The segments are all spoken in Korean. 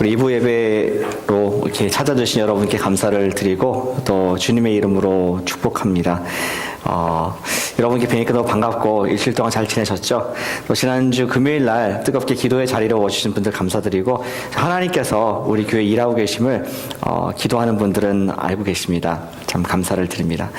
우리 2부 예배로 이렇게 찾아주신 여러분께 감사를 드리고 또 주님의 이름으로 축복합니다. 여러분께 뵈니까 너무 반갑고 일주일 동안 잘 지내셨죠? 또 지난주 금요일 날 뜨겁게 기도의 자리로 오시는 분들 감사드리고 하나님께서 우리 교회 일하고 계심을 기도하는 분들은 알고 계십니다. 참 감사를 드립니다.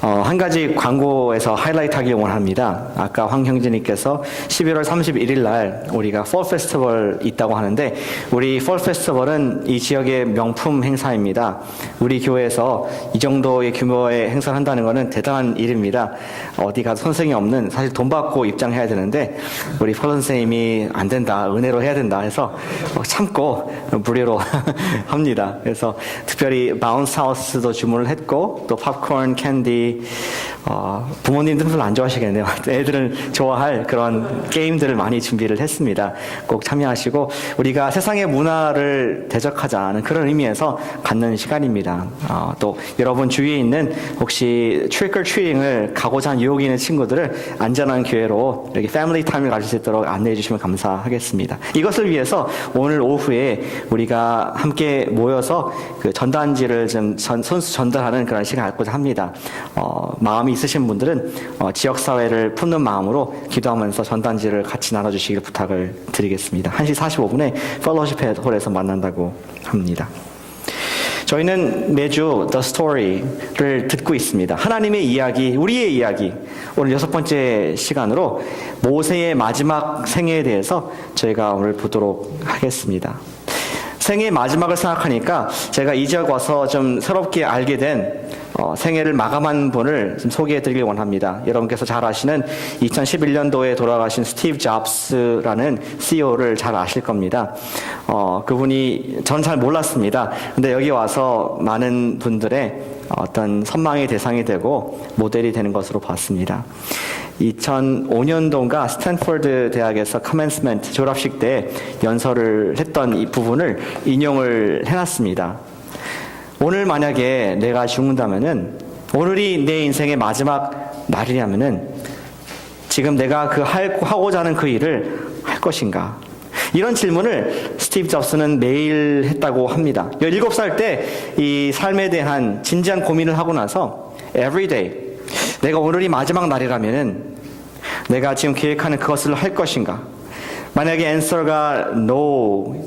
한 가지 광고에서 하이라이트 하기 원합니다. 아까 황형진님께서 11월 31일 날 우리가 폴 페스티벌 있다고 하는데 우리 폴 페스티벌은 이 지역의 명품 행사입니다. 우리 교회에서 이 정도의 규모의 행사를 한다는 것은 대단한 일입니다. 어디 가서 선생이 없는, 사실 돈 받고 입장해야 되는데 우리 폴 선생님이 안 된다, 은혜로 해야 된다 해서 참고 무료로 합니다. 그래서 특별히 바운스 하우스도 주문을 했고 또 팝콘, 캔디, 부모님들은 별로 안 좋아하시겠네요. 애들은 좋아할 그런 게임들을 많이 준비를 했습니다. 꼭 참여하시고 우리가 세상의 문화를 대적하자는 그런 의미에서 갖는 시간입니다. 또 여러분 주위에 있는 혹시 트릭 or 트리팅을 가고자 하는 유혹이 있는 친구들을 안전한 교회로 이렇게 패밀리 타임을 가질 수 있도록 안내해 주시면 감사하겠습니다. 이것을 위해서 오늘 오후에 우리가 함께 모여서 그 전단지를 좀 손수 전달하는 그런 시간을 갖고자 합니다. 마음이 있으신 분들은 지역사회를 품는 마음으로 기도하면서 전단지를 같이 나눠주시길 부탁을 드리겠습니다. 1시 45분에 펠로십 홀에서 만난다고 합니다. 저희는 매주 The Story를 듣고 있습니다. 하나님의 이야기, 우리의 이야기. 오늘 6번째 시간으로 모세의 마지막 생애에 대해서 저희가 오늘 보도록 하겠습니다. 생애의 마지막을 생각하니까 제가 이 지역 와서 좀 새롭게 알게 된 생애를 마감한 분을 좀 소개해드리길 원합니다. 여러분께서 잘 아시는 2011년도에 돌아가신 스티브 잡스라는 CEO를 잘 아실 겁니다. 그분이 전 잘 몰랐습니다. 근데 여기 와서 많은 분들의 어떤 선망의 대상이 되고 모델이 되는 것으로 봤습니다. 2005년도인가 스탠포드 대학에서 커맨스먼트 졸업식 때 연설을 했던 이 부분을 인용을 해놨습니다. 오늘 만약에 내가 죽는다면은, 오늘이 내 인생의 마지막 날이라면은 지금 내가 하고자 하는 그 일을 할 것인가? 이런 질문을 스티브 잡스는 매일 했다고 합니다. 17살 때 이 삶에 대한 진지한 고민을 하고 나서 every day, 내가 오늘이 마지막 날이라면은 내가 지금 계획하는 그것을 할 것인가? 만약에 answer가 no,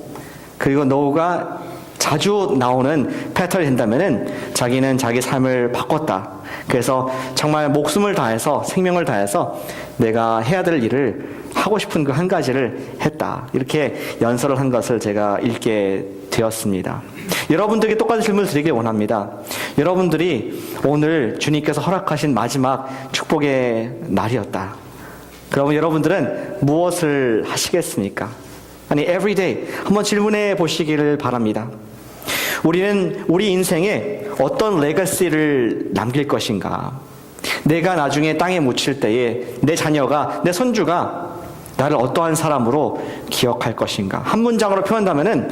그리고 no가 자주 나오는 패턴이 된다면은 자기는 자기 삶을 바꿨다. 그래서 정말 목숨을 다해서, 생명을 다해서 내가 해야 될 일을 하고 싶은 그 한 가지를 했다. 이렇게 연설을 한 것을 제가 읽게 되었습니다. 여러분들에게 똑같은 질문을 드리길 원합니다. 여러분들이 오늘 주님께서 허락하신 마지막 축복의 날이었다. 그러면 여러분들은 무엇을 하시겠습니까? 아니, everyday 한번 질문해 보시기를 바랍니다. 우리는 우리 인생에 어떤 레거시를 남길 것인가? 내가 나중에 땅에 묻힐 때에 내 자녀가, 내 손주가 나를 어떠한 사람으로 기억할 것인가? 한 문장으로 표현한다면은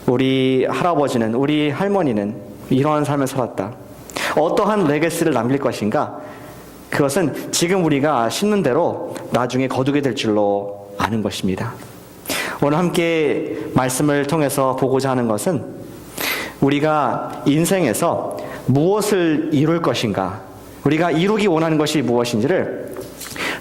우리 할아버지는, 우리 할머니는 이러한 삶을 살았다. 어떠한 레거시를 남길 것인가? 그것은 지금 우리가 심는 대로 나중에 거두게 될 줄로 아는 것입니다. 오늘 함께 말씀을 통해서 보고자 하는 것은 우리가 인생에서 무엇을 이룰 것인가, 우리가 이루기 원하는 것이 무엇인지를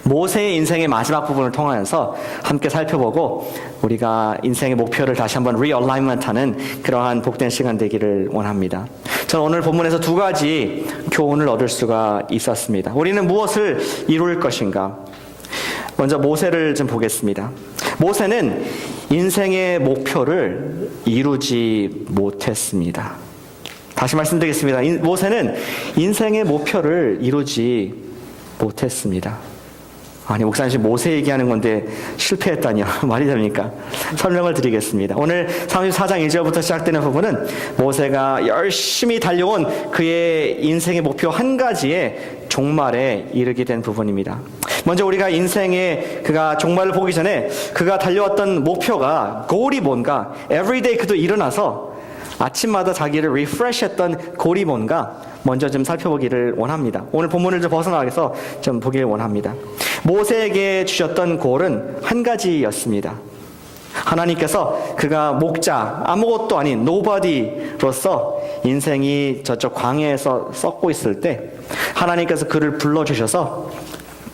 모세의 인생의 마지막 부분을 통하여서 함께 살펴보고 우리가 인생의 목표를 다시 한번 리얼라이먼트하는 그러한 복된 시간 되기를 원합니다. 저는 오늘 본문에서 두 가지 교훈을 얻을 수가 있었습니다. 우리는 무엇을 이룰 것인가? 먼저 모세를 좀 보겠습니다. 모세는 인생의 목표를 이루지 못했습니다. 다시 말씀드리겠습니다. 모세는 인생의 목표를 이루지 못했습니다. 아니, 목사님 지금 모세 얘기하는 건데 실패했다니요. 말이 됩니까? 설명을 드리겠습니다. 오늘 34장 1절부터 시작되는 부분은 모세가 열심히 달려온 그의 인생의 목표 한 가지의 종말에 이르게 된 부분입니다. 먼저 우리가 인생의 그가 종말을 보기 전에 그가 달려왔던 목표가, goal이 뭔가, everyday 그도 일어나서 아침마다 자기를 리프레시했던 goal이 뭔가 먼저 좀 살펴보기를 원합니다. 오늘 본문을 좀 벗어나서 좀 보기를 원합니다. 모세에게 주셨던 goal은 한 가지였습니다. 하나님께서 그가 목자, 아무것도 아닌 nobody로서 인생이 저쪽 광야에서 썩고 있을 때 하나님께서 그를 불러주셔서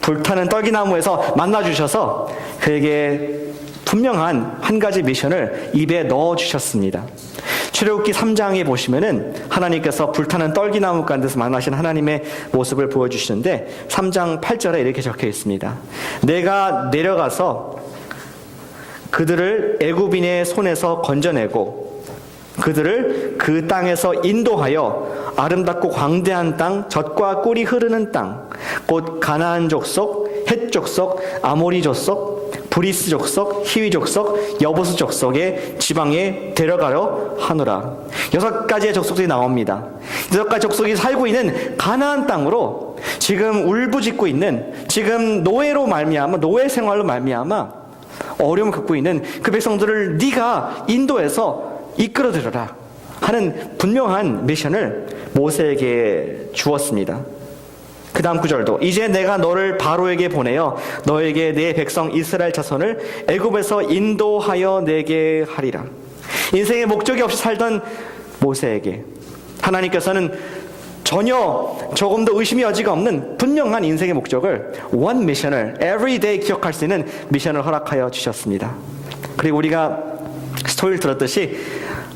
불타는 떨기나무에서 만나주셔서 그에게 분명한 한 가지 미션을 입에 넣어주셨습니다. 출애굽기 3장에 보시면은 하나님께서 불타는 떨기나무 가운데서 만나신 하나님의 모습을 보여주시는데 3장 8절에 이렇게 적혀 있습니다. 내가 내려가서 그들을 애굽인의 손에서 건져내고 그들을 그 땅에서 인도하여 아름답고 광대한 땅, 젖과 꿀이 흐르는 땅, 곧 가나안 족속, 헷 족속, 아모리 족속, 브리스 족속, 히위 족속, 여부스 족속의 지방에 데려가려 하노라. 6가지의 족속들이 나옵니다. 6가지 족속이 살고 있는 가나안 땅으로 지금 울부짖고 있는, 지금 노예로 말미암아, 노예 생활로 말미암아 어려움을 겪고 있는 그 백성들을 네가 인도해서 이끌어들여라 하는 분명한 미션을 모세에게 주었습니다. 그 다음 구절도 이제 내가 너를 바로에게 보내어 너에게 내 백성 이스라엘 자손을 애굽에서 인도하여 내게 하리라. 인생의 목적이 없이 살던 모세에게 하나님께서는 전혀 조금도 의심의 여지가 없는 분명한 인생의 목적을, one 미션을 everyday 기억할 수 있는 미션을 허락하여 주셨습니다. 그리고 우리가 스토리를 들었듯이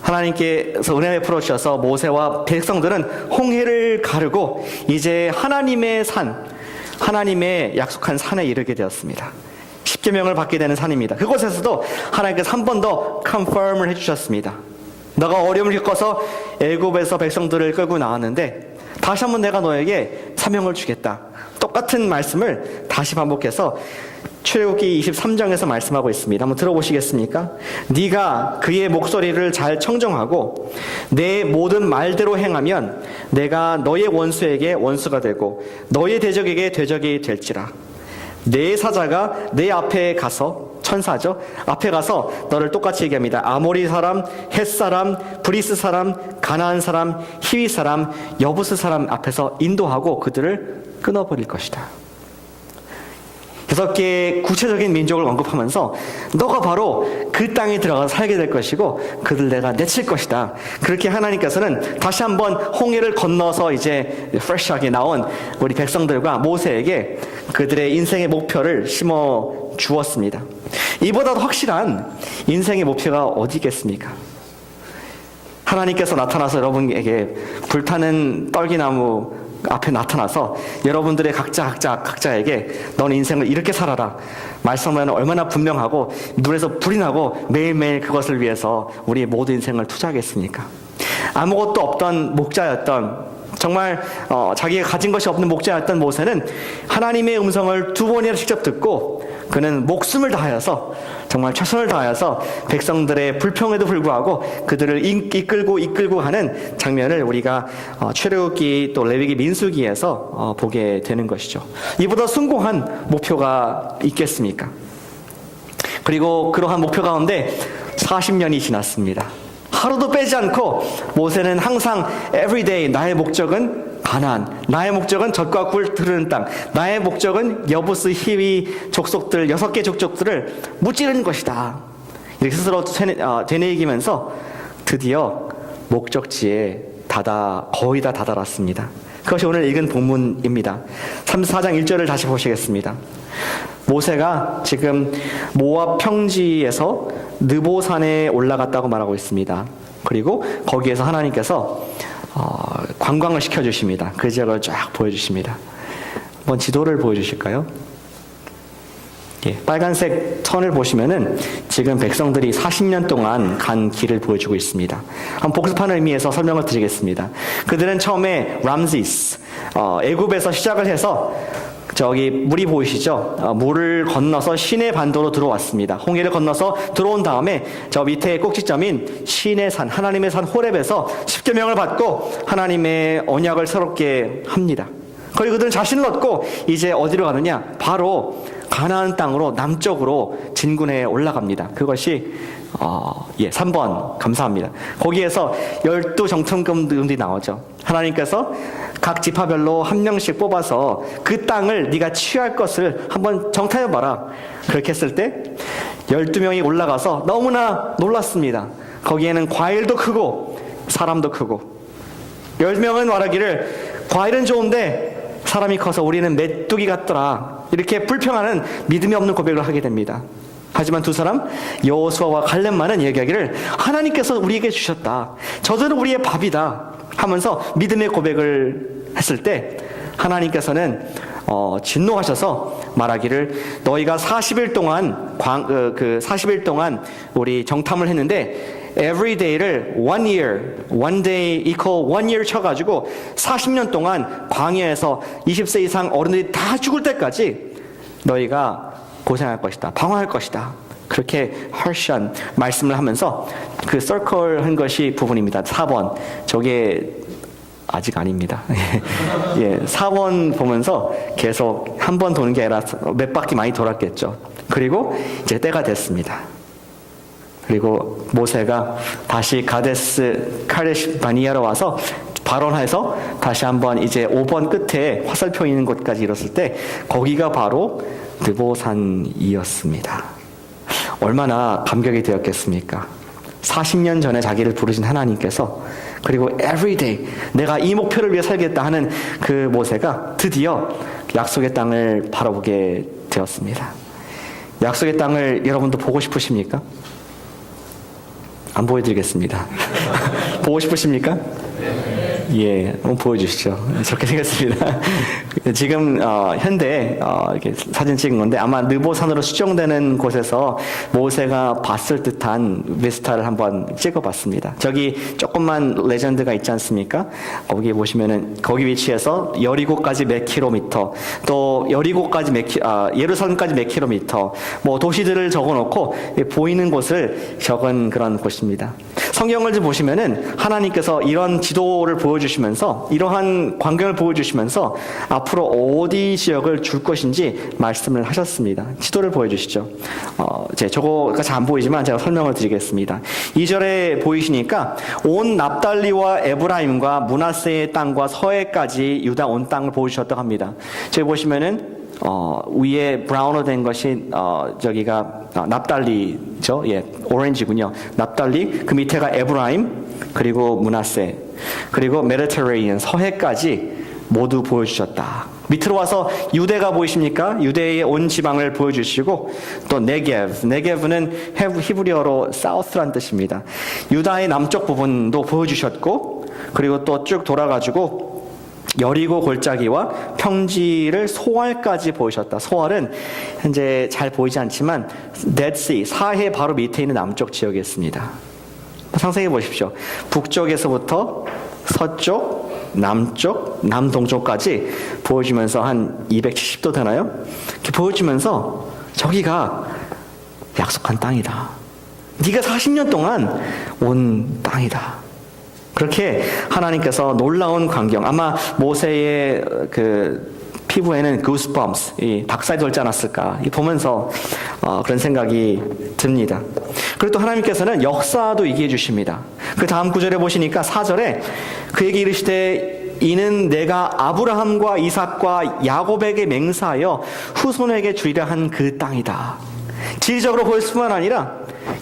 하나님께서 은혜 베풀어 주셔서 모세와 백성들은 홍해를 가르고 이제 하나님의 산, 하나님의 약속한 산에 이르게 되었습니다. 십계명을 받게 되는 산입니다. 그곳에서도 하나님께서 한 번 더 컨펌을 해주셨습니다. 너가 어려움을 겪어서 애굽에서 백성들을 끌고 나왔는데 다시 한번 내가 너에게 사명을 주겠다. 똑같은 말씀을 다시 반복해서 출애굽기 23장에서 말씀하고 있습니다. 한번 들어보시겠습니까? 네가 그의 목소리를 잘 청정하고 내 모든 말대로 행하면 내가 너의 원수에게 원수가 되고 너의 대적에게 대적이 될지라. 내 사자가 내 앞에 가서, 천사죠, 앞에 가서 너를 똑같이 얘기합니다. 아모리 사람, 헷 사람, 브리스 사람, 가나안 사람, 히위 사람, 여부스 사람 앞에서 인도하고 그들을 끊어버릴 것이다. 6개의 구체적인 민족을 언급하면서 너가 바로 그 땅에 들어가서 살게 될 것이고 그들 내가 내칠 것이다. 그렇게 하나님께서는 다시 한번 홍해를 건너서 이제 프레시하게 나온 우리 백성들과 모세에게 그들의 인생의 목표를 심어 주었습니다. 이보다 더 확실한 인생의 목표가 어디 있겠습니까? 하나님께서 나타나서 여러분에게 불타는 떨기나무 앞에 나타나서 여러분들의 각자에게 너는 인생을 이렇게 살아라 말씀하면 얼마나 분명하고 눈에서 불이 나고 매일매일 그것을 위해서 우리의 모든 인생을 투자하겠습니까? 아무것도 없던 목자였던, 정말 자기가 가진 것이 없는 목자였던 모세는 하나님의 음성을 2번이나 직접 듣고 그는 목숨을 다하여서, 정말 최선을 다하여서 백성들의 불평에도 불구하고 그들을 이끌고 하는 장면을 우리가 출애굽기 또 레위기 민수기에서 보게 되는 것이죠. 이보다 숭고한 목표가 있겠습니까? 그리고 그러한 목표 가운데 40년이 지났습니다. 하루도 빼지 않고 모세는 항상 everyday 나의 목적은 가나안, 나의 목적은 젖과 꿀 흐르는 땅, 나의 목적은 여부스 히위 족속들 6개 족속들을 무찌르는 것이다. 이렇게 스스로 되뇌이기면서 드디어 목적지에 거의 다 다다랐습니다. 그것이 오늘 읽은 본문입니다. 34장 1절을 다시 보시겠습니다. 모세가 지금 모압 평지에서 느보산에 올라갔다고 말하고 있습니다. 그리고 거기에서 하나님께서 관광을 시켜주십니다. 그 지역을 쫙 보여주십니다. 한번 지도를 보여주실까요? 예, 빨간색 선을 보시면은 지금 백성들이 40년 동안 간 길을 보여주고 있습니다. 한번 복습하는 의미에서 설명을 드리겠습니다. 그들은 처음에 람시스, 애굽에서 시작을 해서 저기 물이 보이시죠? 물을 건너서 시내 반도로 들어왔습니다. 홍해를 건너서 들어온 다음에 저 밑에 꼭지점인 시내 산, 하나님의 산 호렙에서 십계명을 받고 하나님의 언약을 새롭게 합니다. 거기 그들은 자신을 얻고 이제 어디로 가느냐? 바로 가나안 땅으로 남쪽으로 진군해 올라갑니다. 그것이 3번 감사합니다. 거기에서 12정탐꾼들이 나오죠. 하나님께서 각 지파별로 한 명씩 뽑아서 그 땅을 네가 취할 것을 한번 정탐해봐라. 그렇게 했을 때 12명이 올라가서 너무나 놀랐습니다. 거기에는 과일도 크고 사람도 크고 10명은 말하기를 과일은 좋은데 사람이 커서 우리는 메뚜기 같더라. 이렇게 불평하는 믿음이 없는 고백을 하게 됩니다. 하지만 두 사람 여호수아와 갈렙만은 얘기하기를 하나님께서 우리에게 주셨다. 저들은 우리의 밥이다 하면서 믿음의 고백을 했을 때 하나님께서는 진노하셔서 말하기를 너희가 40일 동안 40일 동안 우리 정탐을 했는데 every day를 one day equal one year 쳐가지고 40년 동안 광야에서 20세 이상 어른들이 다 죽을 때까지 너희가 고생할 것이다. 방황할 것이다. 그렇게 harsh한 말씀을 하면서 그 circle 한 것이 부분입니다. 4번. 저게 아직 아닙니다. 예, 4번 보면서 계속 한 번 도는 게 아니라 몇 바퀴 많이 돌았겠죠. 그리고 이제 때가 됐습니다. 그리고 모세가 다시 카데시 바니아로 와서 발언해서 다시 한번 이제 5번 끝에 화살표 있는 곳까지 이뤘을 때 거기가 바로 느보산이었습니다. 얼마나 감격이 되었겠습니까? 40년 전에 자기를 부르신 하나님께서 그리고 everyday 내가 이 목표를 위해 살겠다 하는 그 모세가 드디어 약속의 땅을 바라보게 되었습니다. 약속의 땅을 여러분도 보고 싶으십니까? 안 보여드리겠습니다. 보고 싶으십니까? 예, 한번 보여주시죠. 저렇게 생겼습니다. 지금 현대 이렇게 사진 찍은 건데 아마 느보산으로 추정되는 곳에서 모세가 봤을 듯한 비스타를 한번 찍어봤습니다. 저기 조금만 레전드가 있지 않습니까? 거기 보시면은 거기 위치에서 여리고까지 몇 킬로미터, 또 여리고까지 예루살렘까지 몇 킬로미터, 뭐 도시들을 적어놓고 보이는 곳을 적은 그런 곳입니다. 성경을 좀 보시면은 하나님께서 이런 지도를 보여주시면서 이러한 광경을 보여주시면서 앞으로 어디 지역을 줄 것인지 말씀을 하셨습니다. 지도를 보여주시죠. 저거가 잘 안 보이지만 제가 설명을 드리겠습니다. 2절에 보이시니까 온 납달리와 에브라임과 므낫세의 땅과 서해까지 유다 온 땅을 보여주셨다고 합니다. 저기 보시면은 위에 브라운으로 된 것이 저기가 납달리죠. 예, 오렌지군요. 납달리, 그 밑에가 에브라임, 그리고 므낫세, 그리고 메디터레이니언 서해까지 모두 보여주셨다. 밑으로 와서 유대가 보이십니까? 유대의 온 지방을 보여주시고 또 네게브는 히브리어로 사우스란 뜻입니다. 유다의 남쪽 부분도 보여주셨고 그리고 또 쭉 돌아가지고 여리고 골짜기와 평지를 소알까지 보이셨다. 소알은 현재 잘 보이지 않지만 데드시, 사해 바로 밑에 있는 남쪽 지역에 있습니다. 상상해 보십시오. 북쪽에서부터 서쪽, 남쪽, 남동쪽까지 보여주면서 한 270도 되나요? 이렇게 보여주면서 저기가 약속한 땅이다. 네가 40년 동안 온 땅이다. 그렇게 하나님께서 놀라운 광경, 아마 모세의 그 피부에는 goosebumps, 이 닭살이 돌지 않았을까, 이 보면서 그런 생각이 듭니다. 그리고 또 하나님께서는 역사도 얘기해 주십니다. 그 다음 구절에 보시니까 4절에 그에게 이르시되 이는 내가 아브라함과 이삭과 야곱에게 맹세하여 후손에게 주리라 한 그 땅이다. 지리적으로 보일 뿐만 아니라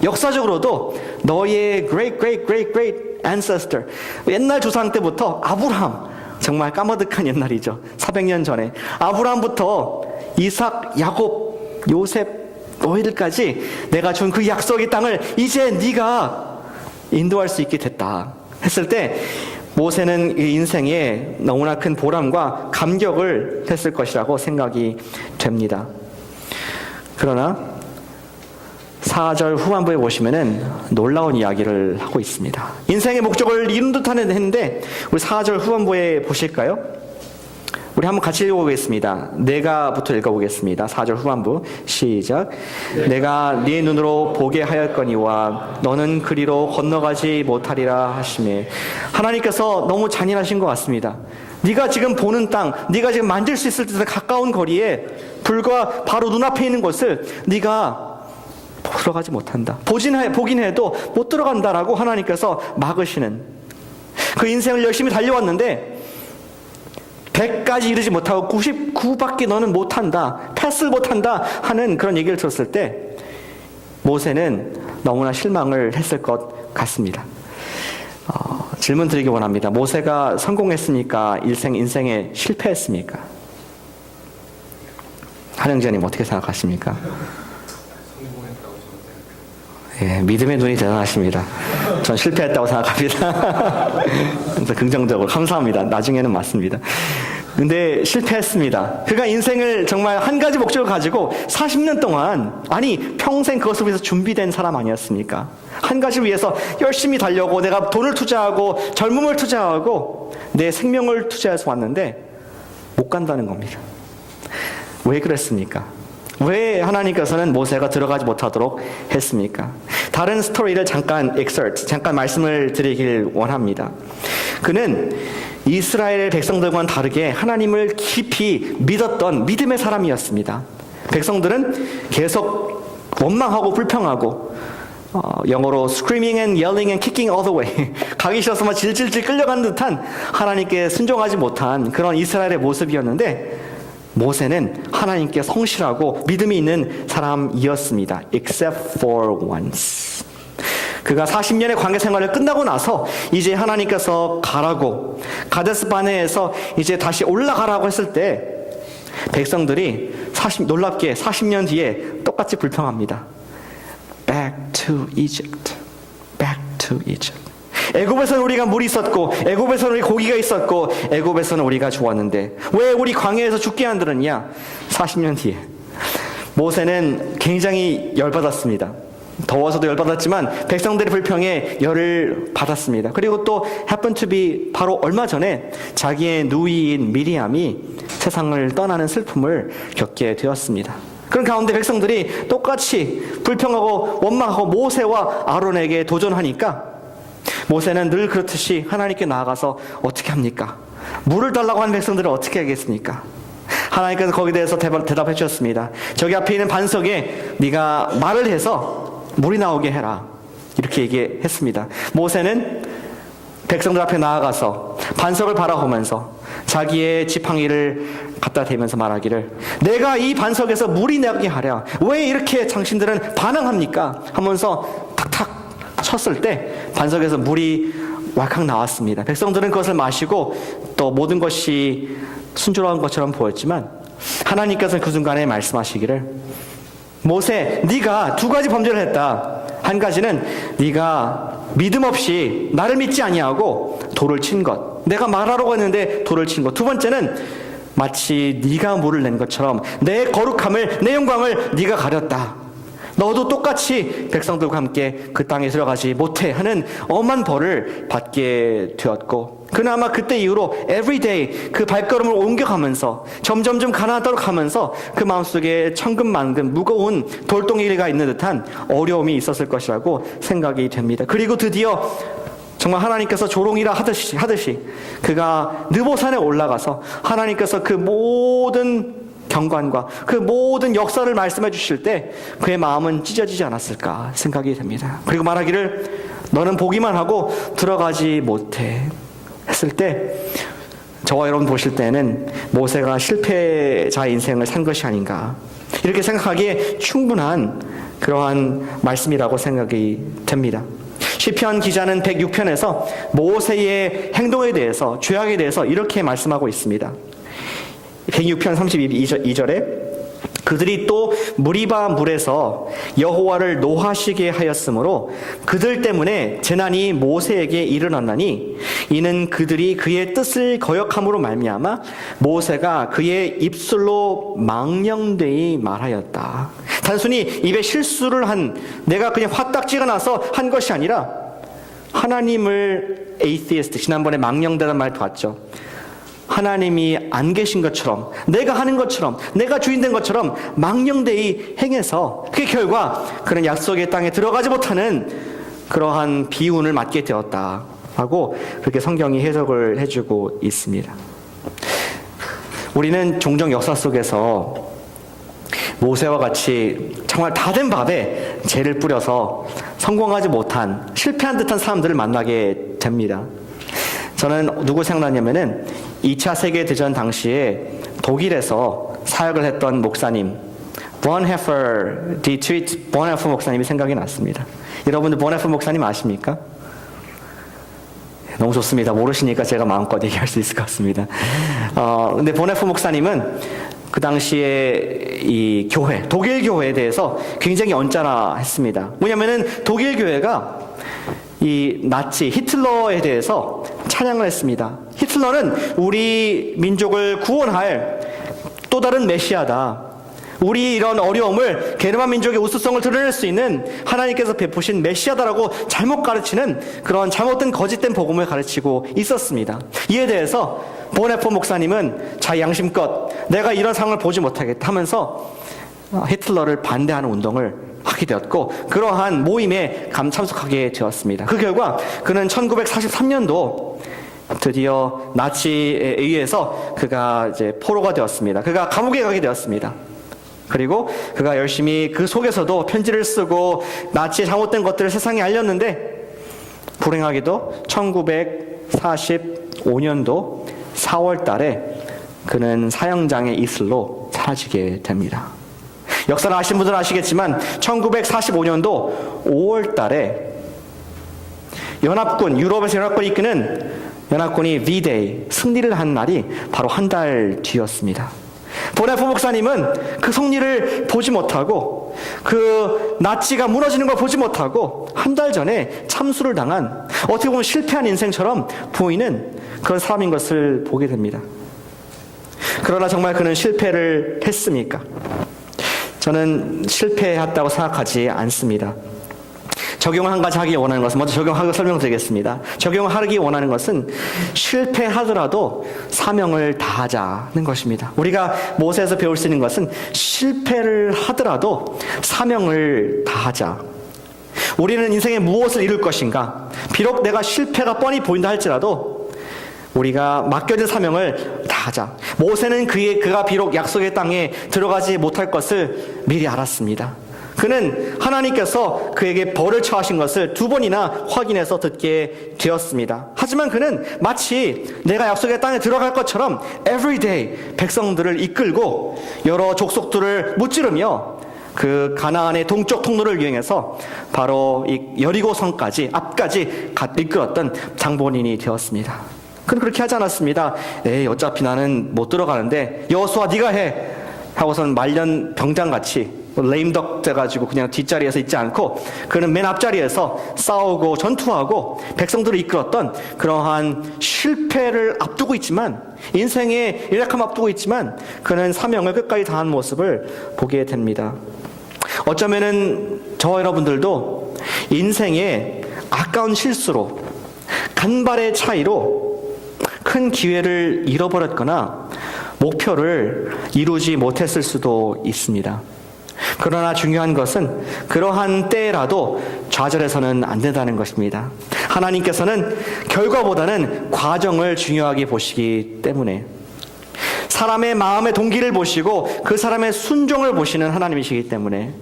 역사적으로도 너의 great ancestor, 옛날 조상 때부터 아브라함, 정말 까마득한 옛날이죠. 400년 전에 아브라함부터 이삭, 야곱, 요셉, 너희들까지 내가 준 그 약속의 땅을 이제 네가 인도할 수 있게 됐다 했을 때 모세는 인생에 너무나 큰 보람과 감격을 했을 것이라고 생각이 됩니다. 그러나 4절 후반부에 보시면은 놀라운 이야기를 하고 있습니다. 인생의 목적을 이룬 듯한 했는데 우리 4절 후반부에 보실까요? 우리 한번 같이 읽어보겠습니다. 내가부터 읽어보겠습니다. 4절 후반부 시작. 내가 네 눈으로 보게 하였거니와 너는 그리로 건너가지 못하리라 하시매. 하나님께서 너무 잔인하신 것 같습니다. 네가 지금 보는 땅, 네가 지금 만질 수 있을 때 가까운 거리에 불과 바로 눈앞에 있는 곳을 네가 들어가지 못한다. 보긴 해도 못 들어간다라고 하나님께서 막으시는, 그 인생을 열심히 달려왔는데 100까지 이르지 못하고 99밖에 너는 못한다, 패스를 못한다 하는 그런 얘기를 들었을 때 모세는 너무나 실망을 했을 것 같습니다. 질문 드리기 원합니다. 모세가 성공했습니까? 인생에 실패했습니까? 한영재님 어떻게 생각하십니까? 성공했다고 저는 생각해요. 예, 믿음의 눈이 대단하십니다. 전 실패했다고 생각합니다. 그래서 긍정적으로 감사합니다. 나중에는 맞습니다. 근데 실패했습니다. 그가 인생을 정말 한 가지 목적을 가지고 40년 동안, 아니 평생 그것을 위해서 준비된 사람 아니었습니까? 한 가지를 위해서 열심히 달려고 내가 돈을 투자하고 젊음을 투자하고 내 생명을 투자해서 왔는데 못 간다는 겁니다. 왜 그랬습니까? 왜 하나님께서는 모세가 들어가지 못하도록 했습니까? 다른 스토리를 잠깐 말씀을 드리길 원합니다. 그는 이스라엘 백성들과는 다르게 하나님을 깊이 믿었던 믿음의 사람이었습니다. 백성들은 계속 원망하고 불평하고 영어로 screaming and yelling and kicking all the way 가기 싫어서 막 질질질 끌려가는 듯한 하나님께 순종하지 못한 그런 이스라엘의 모습이었는데 모세는 하나님께 성실하고 믿음이 있는 사람이었습니다. Except for once. 그가 40년의 관계 생활을 끝나고 나서 이제 하나님께서 가라고 가데스 바네에서 이제 다시 올라가라고 했을 때 백성들이 놀랍게 40년 뒤에 똑같이 불평합니다. Back to Egypt. Back to Egypt. 애굽에서는 우리가 물이 있었고 애굽에서는 우리 고기가 있었고 애굽에서는 우리가 좋았는데 왜 우리 광야에서 죽게 안 들었냐? 40년 뒤에 모세는 굉장히 열받았습니다. 더워서도 열받았지만 백성들의 불평에 열을 받았습니다. 그리고 또 happen to be 바로 얼마 전에 자기의 누이인 미리암이 세상을 떠나는 슬픔을 겪게 되었습니다. 그런 가운데 백성들이 똑같이 불평하고 원망하고 모세와 아론에게 도전하니까 모세는 늘 그렇듯이 하나님께 나아가서 어떻게 합니까? 물을 달라고 하는 백성들은 어떻게 하겠습니까? 하나님께서 거기에 대해서 대답해 주셨습니다. 저기 앞에 있는 반석에 네가 말을 해서 물이 나오게 해라. 이렇게 얘기했습니다. 모세는 백성들 앞에 나아가서 반석을 바라보면서 자기의 지팡이를 갖다 대면서 말하기를 내가 이 반석에서 물이 나게 하랴. 왜 이렇게 당신들은 반항합니까? 하면서 탁탁 쳤을 때 반석에서 물이 왈칵 나왔습니다. 백성들은 그것을 마시고 또 모든 것이 순조로운 것처럼 보였지만 하나님께서는 그 순간에 말씀하시기를 모세, 네가 두 가지 범죄를 했다. 한 가지는 네가 믿음 없이 나를 믿지 아니하고 돌을 친 것. 내가 말하라고 했는데 돌을 친 것. 두 번째는 마치 네가 물을 낸 것처럼 내 거룩함을, 내 영광을 네가 가렸다. 너도 똑같이 백성들과 함께 그 땅에 들어가지 못해 하는 엄한 벌을 받게 되었고 그나마 그때 이후로 everyday 그 발걸음을 옮겨가면서 점점점 가난하도록 하면서 그 마음속에 천근만근 무거운 돌덩이가 있는 듯한 어려움이 있었을 것이라고 생각이 됩니다. 그리고 드디어 정말 하나님께서 조롱이라 하듯이 그가 느보산에 올라가서 하나님께서 그 모든 경관과 그 모든 역사를 말씀해 주실 때 그의 마음은 찢어지지 않았을까 생각이 됩니다. 그리고 말하기를 너는 보기만 하고 들어가지 못해 했을 때 저와 여러분 보실 때는 모세가 실패자 인생을 산 것이 아닌가 이렇게 생각하기에 충분한 그러한 말씀이라고 생각이 됩니다. 시편 기자는 106편에서 모세의 행동에 대해서 죄악에 대해서 이렇게 말씀하고 있습니다. 106편 32절에 그들이 또 무리바 물에서 여호와를 노하시게 하였으므로 그들 때문에 재난이 모세에게 일어났나니 이는 그들이 그의 뜻을 거역함으로 말미암아 모세가 그의 입술로 망령되이 말하였다. 단순히 입에 실수를 한 내가 그냥 화딱지가 나서 한 것이 아니라 하나님을 에이티스트 지난번에 망령되다는 말 봤죠. 하나님이 안 계신 것처럼 내가 하는 것처럼 내가 주인된 것처럼 망령되이 행해서 그 결과 그런 약속의 땅에 들어가지 못하는 그러한 비운을 맞게 되었다라고 그렇게 성경이 해석을 해주고 있습니다. 우리는 종종 역사 속에서 모세와 같이 정말 다 된 밥에 죄를 뿌려서 성공하지 못한 실패한 듯한 사람들을 만나게 됩니다. 저는 누구 생각나냐면은 2차 세계대전 당시에 독일에서 사역을 했던 목사님 bonhoeffer, Dietrich bonhoeffer 목사님이 생각이 났습니다. 여러분들 bonhoeffer 목사님 아십니까? 너무 좋습니다. 모르시니까 제가 마음껏 얘기할 수 있을 것 같습니다. 근데 bonhoeffer 목사님은 그 당시에 이 교회, 독일 교회에 대해서 굉장히 언짢아했습니다. 뭐냐면은 독일 교회가 이 나치 히틀러에 대해서 찬양을 했습니다. 히틀러는 우리 민족을 구원할 또 다른 메시아다. 우리 이런 어려움을 게르만 민족의 우수성을 드러낼 수 있는 하나님께서 베푸신 메시아다라고 잘못 가르치는 그런 잘못된 거짓된 복음을 가르치고 있었습니다. 이에 대해서 보네포 목사님은 자기 양심껏 내가 이런 상황을 보지 못하겠다 하면서 히틀러를 반대하는 운동을 하게 되었고 그러한 모임에 참석하게 되었습니다. 그 결과 그는 1943년도 드디어 나치에 의해서 그가 이제 포로가 되었습니다. 그가 감옥에 가게 되었습니다. 그리고 그가 열심히 그 속에서도 편지를 쓰고 나치의 잘못된 것들을 세상에 알렸는데 불행하게도 1945년도 4월 달에 그는 사형장의 이슬로 사라지게 됩니다. 역사를 아시는 분들은 아시겠지만 1945년도 5월 달에 연합군, 유럽에서 연합군이 이끄는 연합군이 V-Day, 승리를 한 날이 바로 한 달 뒤였습니다. 보네포 목사님은 그 승리를 보지 못하고 그 나치가 무너지는 걸 보지 못하고 한 달 전에 참수를 당한 어떻게 보면 실패한 인생처럼 보이는 그런 사람인 것을 보게 됩니다. 그러나 정말 그는 실패를 했습니까? 저는 실패했다고 생각하지 않습니다. 적용을 한 가지 하기 원하는 것은 먼저 적용하고 설명드리겠습니다. 적용하기 원하는 것은 실패하더라도 사명을 다하자는 것입니다. 우리가 모세에서 배울 수 있는 것은 실패를 하더라도 사명을 다하자. 우리는 인생에 무엇을 이룰 것인가? 비록 내가 실패가 뻔히 보인다 할지라도 우리가 맡겨진 사명을 다하자. 모세는 그가 비록 약속의 땅에 들어가지 못할 것을 미리 알았습니다. 그는 하나님께서 그에게 벌을 처하신 것을 2번이나 확인해서 듣게 되었습니다. 하지만 그는 마치 내가 약속의 땅에 들어갈 것처럼 everyday 백성들을 이끌고 여러 족속들을 무찌르며 그 가나안의 동쪽 통로를 이용해서 바로 이 여리고성까지 앞까지 이끌었던 장본인이 되었습니다. 그는 그렇게 하지 않았습니다. 어차피 나는 못 들어가는데 여호수아 네가 해 하고선 말년 병장같이 레임덕 돼가지고 그냥 뒷자리에서 있지 않고 그는 맨 앞자리에서 싸우고 전투하고 백성들을 이끌었던 그러한 실패를 앞두고 있지만 인생의 일약함 앞두고 있지만 그는 사명을 끝까지 다한 모습을 보게 됩니다. 어쩌면은 저와 여러분들도 인생의 아까운 실수로 간발의 차이로 큰 기회를 잃어버렸거나 목표를 이루지 못했을 수도 있습니다. 그러나 중요한 것은 그러한 때라도 좌절해서는 안 된다는 것입니다. 하나님께서는 결과보다는 과정을 중요하게 보시기 때문에 사람의 마음의 동기를 보시고 그 사람의 순종을 보시는 하나님이시기 때문에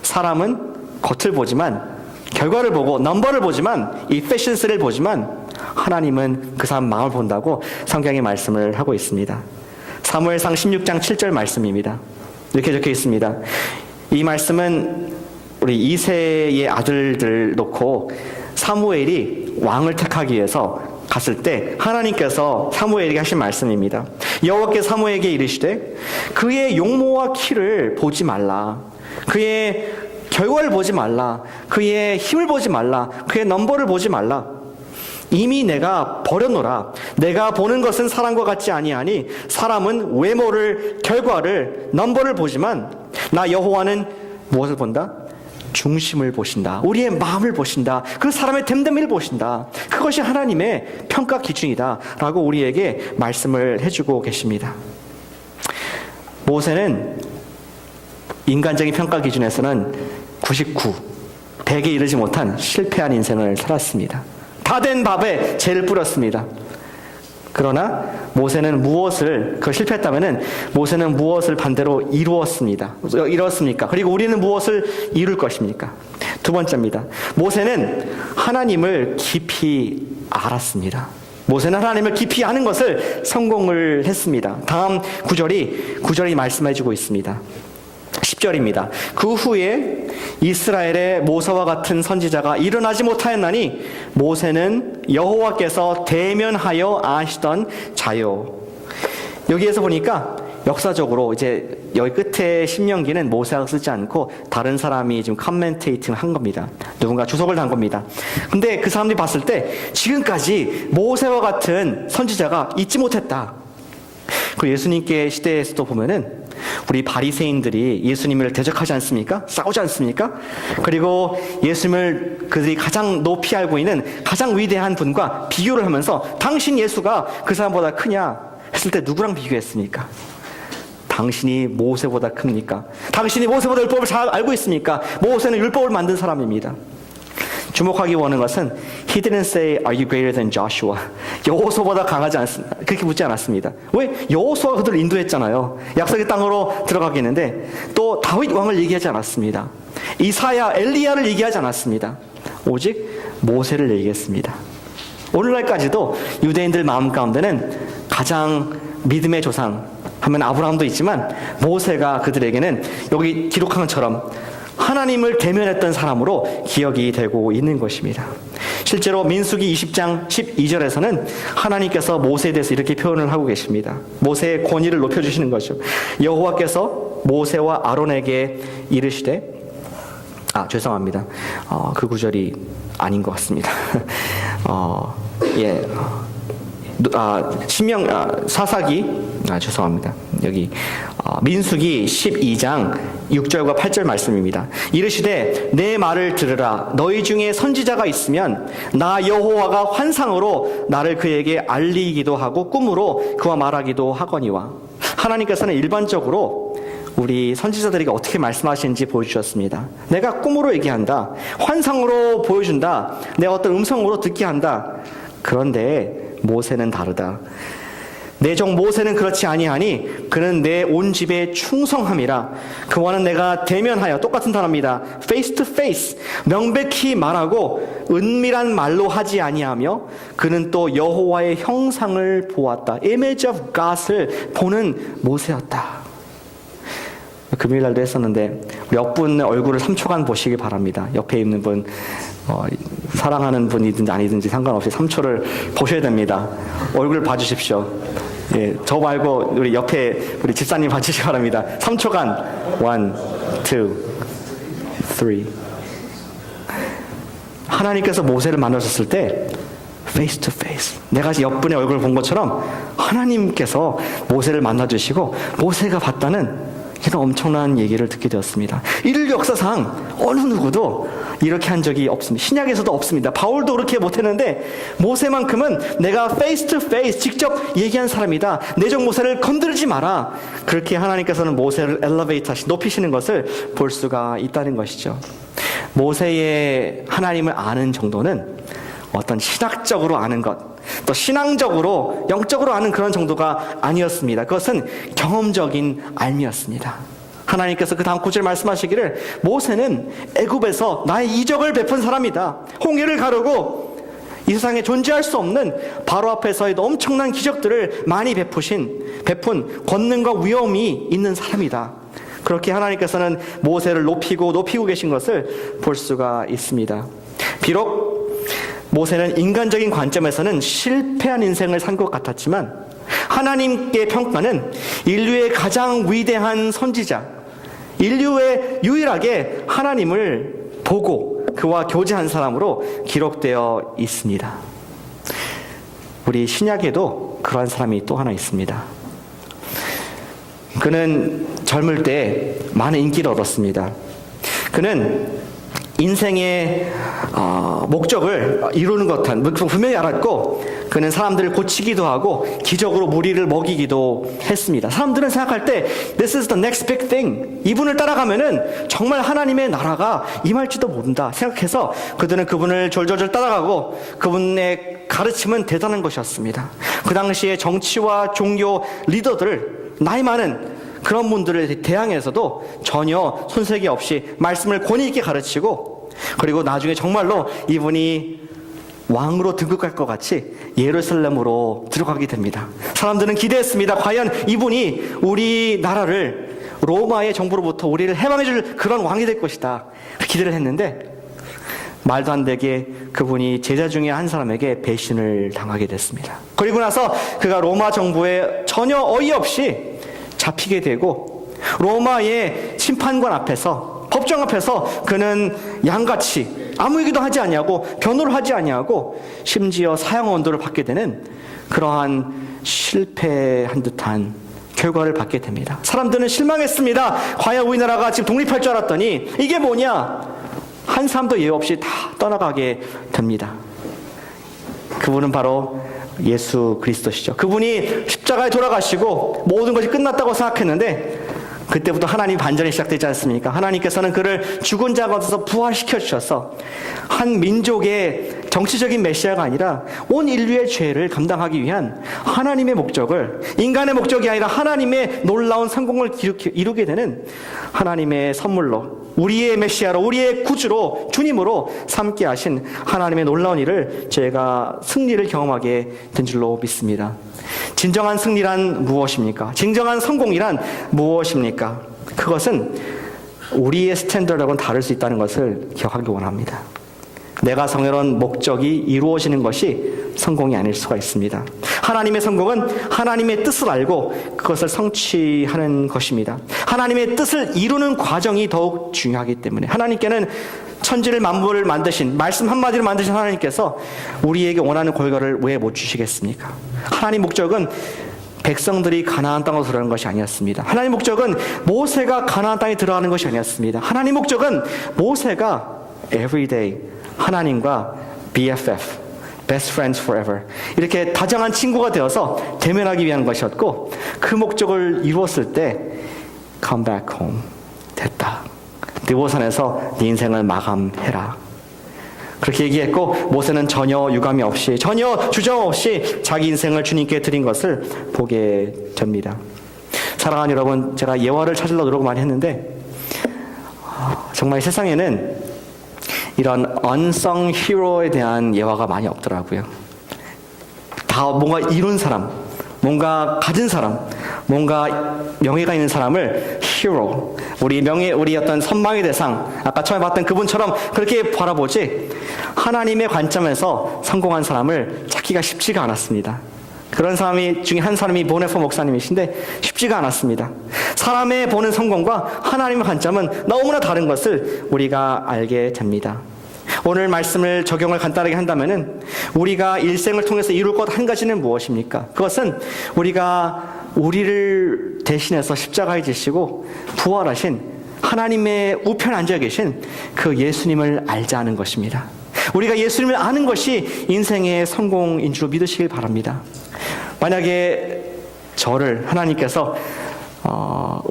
사람은 겉을 보지만 결과를 보고 넘버를 보지만 efficiency를 보지만 하나님은 그 사람 마음을 본다고 성경이 말씀을 하고 있습니다. 사무엘상 16장 7절 말씀입니다. 이렇게 적혀 있습니다. 이 말씀은 우리 이새의 아들들 놓고 사무엘이 왕을 택하기 위해서 갔을 때 하나님께서 사무엘에게 하신 말씀입니다. 여호와께서 사무엘에게 이르시되 그의 용모와 키를 보지 말라. 그의 결과를 보지 말라. 그의 힘을 보지 말라. 그의 넘버를 보지 말라. 이미 내가 버려놓으라. 내가 보는 것은 사람과 같지 아니하니 사람은 외모를, 결과를, 넘버를 보지만 나 여호와는 무엇을 본다? 중심을 보신다. 우리의 마음을 보신다. 그 사람의 됨됨이를 보신다. 그것이 하나님의 평가 기준이다 라고 우리에게 말씀을 해주고 계십니다. 모세는 인간적인 평가 기준에서는 99, 100에 이르지 못한 실패한 인생을 살았습니다. 다 된 밥에 재를 뿌렸습니다. 그러나 모세는 그걸 실패했다면은 모세는 무엇을 반대로 이루었습니까? 그리고 우리는 무엇을 이룰 것입니까? 두 번째입니다. 모세는 하나님을 깊이 알았습니다. 모세는 하나님을 깊이 아는 것을 성공을 했습니다. 다음 구절이 말씀해주고 있습니다. 10절입니다. 그 후에 이스라엘의 모세와 같은 선지자가 일어나지 못하였나니 모세는 여호와께서 대면하여 아시던 자요. 여기에서 보니까 역사적으로 이제 여기 끝에 신명기는 모세가 쓰지 않고 다른 사람이 지금 커멘테이팅 한 겁니다. 누군가 주석을 단 겁니다. 근데 그 사람들이 봤을 때 지금까지 모세와 같은 선지자가 있지 못했다. 그리고 예수님께 시대에서도 보면은 우리 바리새인들이 예수님을 대적하지 않습니까? 싸우지 않습니까? 그리고 예수님을 그들이 가장 높이 알고 있는 가장 위대한 분과 비교를 하면서 당신 예수가 그 사람보다 크냐 했을 때 누구랑 비교했습니까? 당신이 모세보다 큽니까? 당신이 모세보다 율법을 잘 알고 있습니까? 모세는 율법을 만든 사람입니다. 주목하기 원하는 것은 He didn't say, Are you greater than Joshua? 여호수아보다 강하지 않습니다. 그렇게 묻지 않았습니다. 왜? 여호수아가 그들을 인도했잖아요. 약속의 땅으로 들어가겠는데 또 다윗 왕을 얘기하지 않았습니다. 이사야, 엘리야를 얘기하지 않았습니다. 오직 모세를 얘기했습니다. 오늘날까지도 유대인들 마음 가운데는 가장 믿음의 조상 하면 아브라함도 있지만 모세가 그들에게는 여기 기록한 것처럼 하나님을 대면했던 사람으로 기억이 되고 있는 것입니다. 실제로 민수기 20장 12절에서는 하나님께서 모세에 대해서 이렇게 표현을 하고 계십니다. 모세의 권위를 높여주시는 거죠. 여호와께서 모세와 아론에게 이르시되 죄송합니다. 그 구절이 아닌 것 같습니다. 사사기 죄송합니다. 여기 민수기 12장 6절과 8절 말씀입니다. 이르시되 내 말을 들으라. 너희 중에 선지자가 있으면 나 여호와가 환상으로 나를 그에게 알리기도 하고 꿈으로 그와 말하기도 하거니와. 하나님께서는 일반적으로 우리 선지자들에게 어떻게 말씀하시는지 보여주셨습니다. 내가 꿈으로 얘기한다. 환상으로 보여준다. 내가 어떤 음성으로 듣게 한다. 그런데 모세는 다르다. 내 종 모세는 그렇지 아니하니 그는 내 온 집에 충성함이라. 그와는 내가 대면하여, 똑같은 단어입니다, face to face, 명백히 말하고 은밀한 말로 하지 아니하며 그는 또 여호와의 형상을 보았다. Image of God을 보는 모세였다. 금요일날도 했었는데 우리 옆분 얼굴을 3초간 보시기 바랍니다. 옆에 있는 분 사랑하는 분이든지 아니든지 상관없이 3초를 보셔야 됩니다. 얼굴 봐주십시오. 예, 저 말고 우리 옆에 우리 집사님 봐주시기 바랍니다. 3초간 1, 2, 3. 하나님께서 모세를 만나셨을 때 face to face, 내가 옆분의 얼굴을 본 것처럼 하나님께서 모세를 만나주시고 모세가 봤다는 이런 엄청난 얘기를 듣게 되었습니다. 인류 역사상 어느 누구도 이렇게 한 적이 없습니다. 신약에서도 없습니다. 바울도 그렇게 못했는데 모세만큼은 내가 face to face 직접 얘기한 사람이다. 내 종 모세를 건드리지 마라. 그렇게 하나님께서는 모세를 엘리베이트 하시, 높이시는 것을 볼 수가 있다는 것이죠. 모세의 하나님을 아는 정도는 어떤 신학적으로 아는 것, 또 신앙적으로 영적으로 아는 그런 정도가 아니었습니다. 그것은 경험적인 알미였습니다. 하나님께서 그 다음 구절 말씀하시기를 모세는 애굽에서 나의 이적을 베푼 사람이다. 홍해를 가르고 이 세상에 존재할 수 없는 바로 앞에서의 엄청난 기적들을 많이 베푼 권능과 위엄이 있는 사람이다. 그렇게 하나님께서는 모세를 높이고 계신 것을 볼 수가 있습니다. 비록 모세는 인간적인 관점에서는 실패한 인생을 산 것 같았지만 하나님께 평가는 인류의 가장 위대한 선지자, 인류의 유일하게 하나님을 보고 그와 교제한 사람으로 기록되어 있습니다. 우리 신약에도 그러한 사람이 또 하나 있습니다. 그는 젊을 때 많은 인기를 얻었습니다. 그는 인생의 목적을 이루는 것한 분명히 알았고 그는 사람들을 고치기도 하고 기적으로 무리를 먹이기도 했습니다. 사람들은 생각할 때 This is the next big thing. 이분을 따라가면은 정말 하나님의 나라가 임할지도 모른다 생각해서 그들은 그분을 졸졸 따라가고 그분의 가르침은 대단한 것이었습니다. 그 당시에 정치와 종교 리더들을 나이 많은 그런 분들을 대항해서도 전혀 손색이 없이 말씀을 권위 있게 가르치고 그리고 나중에 정말로 이분이 왕으로 등극할 것 같이 예루살렘으로 들어가게 됩니다. 사람들은 기대했습니다. 과연 이분이 우리 나라를 로마의 정부로부터 우리를 해방해 줄 그런 왕이 될 것이다. 기대를 했는데 말도 안 되게 그분이 제자 중에 한 사람에게 배신을 당하게 됐습니다. 그리고 나서 그가 로마 정부에 전혀 어이없이 잡히게 되고 로마의 심판관 앞에서 법정 앞에서 그는 양같이 아무 얘기도 하지 아니하고 변호를 하지 아니하고 심지어 사형 언도를 받게 되는 그러한 실패한 듯한 결과를 받게 됩니다. 사람들은 실망했습니다. 과연 우리나라가 지금 독립할 줄 알았더니 이게 뭐냐? 한 사람도 예외 없이 다 떠나가게 됩니다. 그분은 바로 예수 그리스도시죠. 그분이 십자가에 돌아가시고 모든 것이 끝났다고 생각했는데 그때부터 하나님 반전이 시작되지 않습니까? 하나님께서는 그를 죽은 자 가운데서 부활시켜 주셔서 한 민족의 정치적인 메시아가 아니라 온 인류의 죄를 감당하기 위한 하나님의 목적을, 인간의 목적이 아니라 하나님의 놀라운 성공을 이루게 되는 하나님의 선물로, 우리의 메시아로, 우리의 구주로, 주님으로 삼게 하신 하나님의 놀라운 일을 저희가 승리를 경험하게 된 줄로 믿습니다. 진정한 승리란 무엇입니까? 진정한 성공이란 무엇입니까? 그것은 우리의 스탠더드하고는 다를 수 있다는 것을 기억하기 원합니다. 내가 정해놓은 목적이 이루어지는 것이 성공이 아닐 수가 있습니다. 하나님의 성공은 하나님의 뜻을 알고 그것을 성취하는 것입니다. 하나님의 뜻을 이루는 과정이 더욱 중요하기 때문에 하나님께는 천지를 만물을 만드신, 말씀 한마디로 만드신 하나님께서 우리에게 원하는 결과를 왜 못 주시겠습니까? 하나님 목적은 백성들이 가나안 땅으로 들어가는 것이 아니었습니다. 하나님 목적은 모세가 가나안 땅에 들어가는 것이 아니었습니다. 하나님 목적은 모세가 everyday 하나님과 BFF, best friends forever, 이렇게 다정한 친구가 되어서 대면하기 위한 것이었고 그 목적을 이루었을 때 come back home, 됐다. 느보산에서 네 인생을 마감해라. 그렇게 얘기했고 모세는 전혀 유감이 없이, 전혀 주저 없이 자기 인생을 주님께 드린 것을 보게 됩니다. 사랑하는 여러분, 제가 예화를 찾으려고 노력을 많이 했는데 정말 세상에는 이런 unsung hero에 대한 예화가 많이 없더라고요. 다 뭔가 이룬 사람, 뭔가 가진 사람, 뭔가 명예가 있는 사람을 hero, 우리 어떤 선망의 대상, 아까 처음에 봤던 그분처럼 그렇게 바라보지 하나님의 관점에서 성공한 사람을 찾기가 쉽지가 않았습니다. 그런 사람이 중에 한 사람이 보네포 목사님이신데 쉽지가 않았습니다. 사람의 보는 성공과 하나님의 관점은 너무나 다른 것을 우리가 알게 됩니다. 오늘 말씀을 적용을 간단하게 한다면은 우리가 일생을 통해서 이룰 것 한 가지는 무엇입니까? 그것은 우리가 우리를 대신해서 십자가에 지시고 부활하신 하나님의 우편에 앉아 계신 그 예수님을 알자는 것입니다. 우리가 예수님을 아는 것이 인생의 성공인 줄 믿으시길 바랍니다. 만약에 저를 하나님께서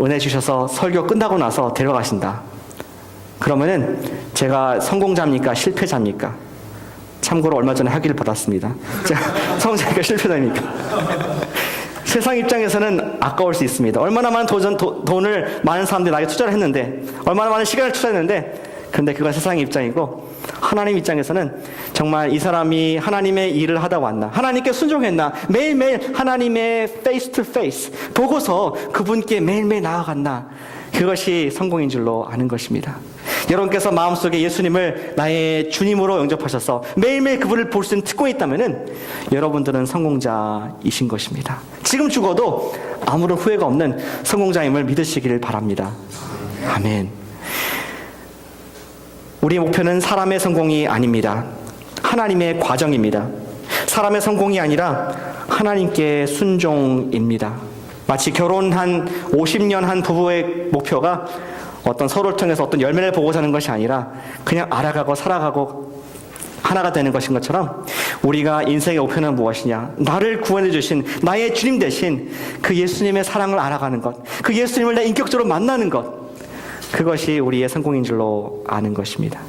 은혜 주셔서 설교 끝나고 나서 데려가신다. 그러면은 제가 성공자입니까? 실패자입니까? 참고로 얼마 전에 학위를 받았습니다. 제가 성공자입니까? 실패자입니까? 세상 입장에서는 아까울 수 있습니다. 얼마나 많은 돈을 많은 사람들이 나에게 투자를 했는데, 얼마나 많은 시간을 투자했는데, 근데 그건 세상의 입장이고 하나님 입장에서는 정말 이 사람이 하나님의 일을 하다 왔나, 하나님께 순종했나, 매일매일 하나님의 face to face 보고서 그분께 매일매일 나아갔나, 그것이 성공인 줄로 아는 것입니다. 여러분께서 마음속에 예수님을 나의 주님으로 영접하셔서 매일매일 그분을 볼 수 있는 특권이 있다면 여러분들은 성공자이신 것입니다. 지금 죽어도 아무런 후회가 없는 성공자임을 믿으시기를 바랍니다. 아멘. 우리의 목표는 사람의 성공이 아닙니다. 하나님의 과정입니다. 사람의 성공이 아니라 하나님께 순종입니다. 마치 결혼한 50년 한 부부의 목표가 어떤 서로를 통해서 어떤 열매를 보고 사는 것이 아니라 그냥 알아가고 살아가고 하나가 되는 것인 것처럼 우리가 인생의 목표는 무엇이냐? 나를 구원해 주신 나의 주님 대신 그 예수님의 사랑을 알아가는 것, 그 예수님을 내 인격적으로 만나는 것, 그것이 우리의 성공인 줄로 아는 것입니다.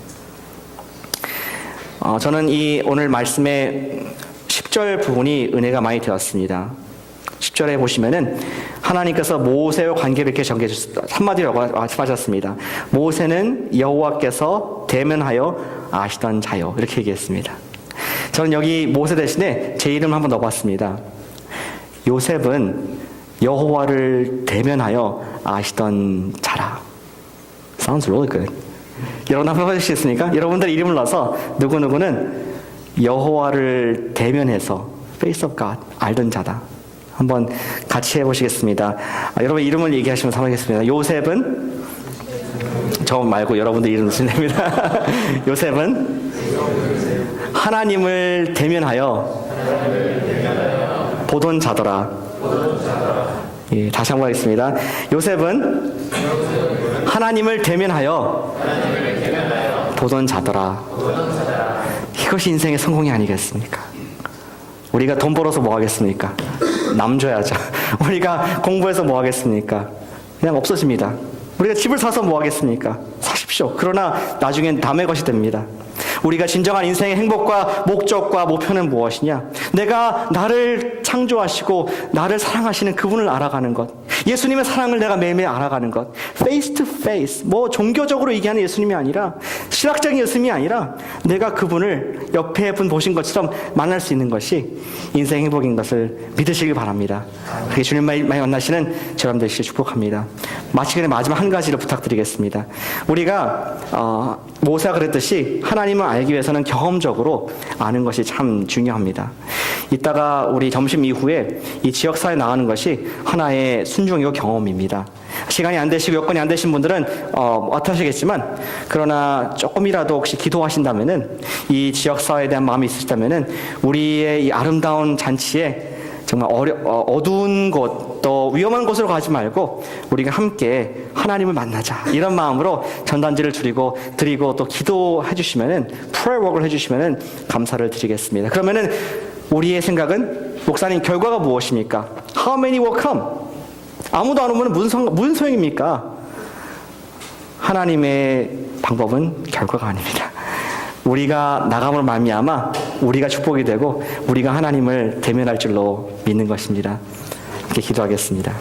저는 이 오늘 말씀의 10절 부분이 은혜가 많이 되었습니다. 10절에 보시면은 하나님께서 모세와 관계를 이렇게 전개해 주셨습니다. 한마디로 말씀하셨습니다. 모세는 여호와께서 대면하여 아시던 자요. 이렇게 얘기했습니다. 저는 여기 모세 대신에 제 이름을 한번 넣어봤습니다. 요셉은 여호와를 대면하여 아시던 자라. Sounds really good. 여러분 한번 해보시겠습니까? 여러분들 이름을 넣어서 누구누구는 여호와를 대면해서 Face of God, 알던 자다. 한번 같이 해보시겠습니다. 여러분 이름을 얘기하시면서 한번 하겠습니다. 요셉은 저 말고 여러분들 이름 쓰시면 됩니다. 요셉은 하나님을 대면하여 보던 자더라. 예, 다시 한번 하겠습니다. 요셉은 하나님을 대면하여 보던 자더라. 이것이 인생의 성공이 아니겠습니까? 우리가 돈 벌어서 뭐 하겠습니까? 남줘야죠. 우리가 공부해서 뭐 하겠습니까? 그냥 없어집니다. 우리가 집을 사서 뭐 하겠습니까? 사십시오. 그러나 나중엔 남의 것이 됩니다. 우리가 진정한 인생의 행복과 목적과 목표는 무엇이냐? 내가 나를 창조하시고 나를 사랑하시는 그분을 알아가는 것. 예수님의 사랑을 내가 매일매일 알아가는 것. Face to face. 뭐 종교적으로 얘기하는 예수님이 아니라, 신학적인 예수님이 아니라 내가 그분을 옆에 분 보신 것처럼 만날 수 있는 것이 인생 행복인 것을 믿으시길 바랍니다. 그렇게 주님 많이 만나시는 저러분 되시길 축복합니다. 마치기 전에 마지막 한 가지를 부탁드리겠습니다. 우리가 모세가 그랬듯이 하나님을 알기 위해서는 경험적으로 아는 것이 참 중요합니다. 이따가 우리 점심 이후에 이 지역사에 나가는 것이 하나의 순종이고 경험입니다. 시간이 안 되시고 여건이 안 되신 분들은 어떠시겠지만, 그러나 조금이라도 혹시 기도하신다면은, 이 지역사회에 대한 마음이 있으시다면은 우리의 이 아름다운 잔치에 정말 어두운 곳, 또 위험한 곳으로 가지 말고 우리가 함께 하나님을 만나자, 이런 마음으로 전단지를 드리고 또 기도해 주시면은, 프레이워크를 해 주시면은 감사를 드리겠습니다. 그러면은 우리의 생각은, 목사님 결과가 무엇입니까? How many will come? 아무도 안 오면 무슨 소용입니까? 하나님의 방법은 결과가 아닙니다. 우리가 나감으로 말미암아 우리가 축복이 되고 우리가 하나님을 대면할 줄로 믿는 것입니다. 이렇게 기도하겠습니다.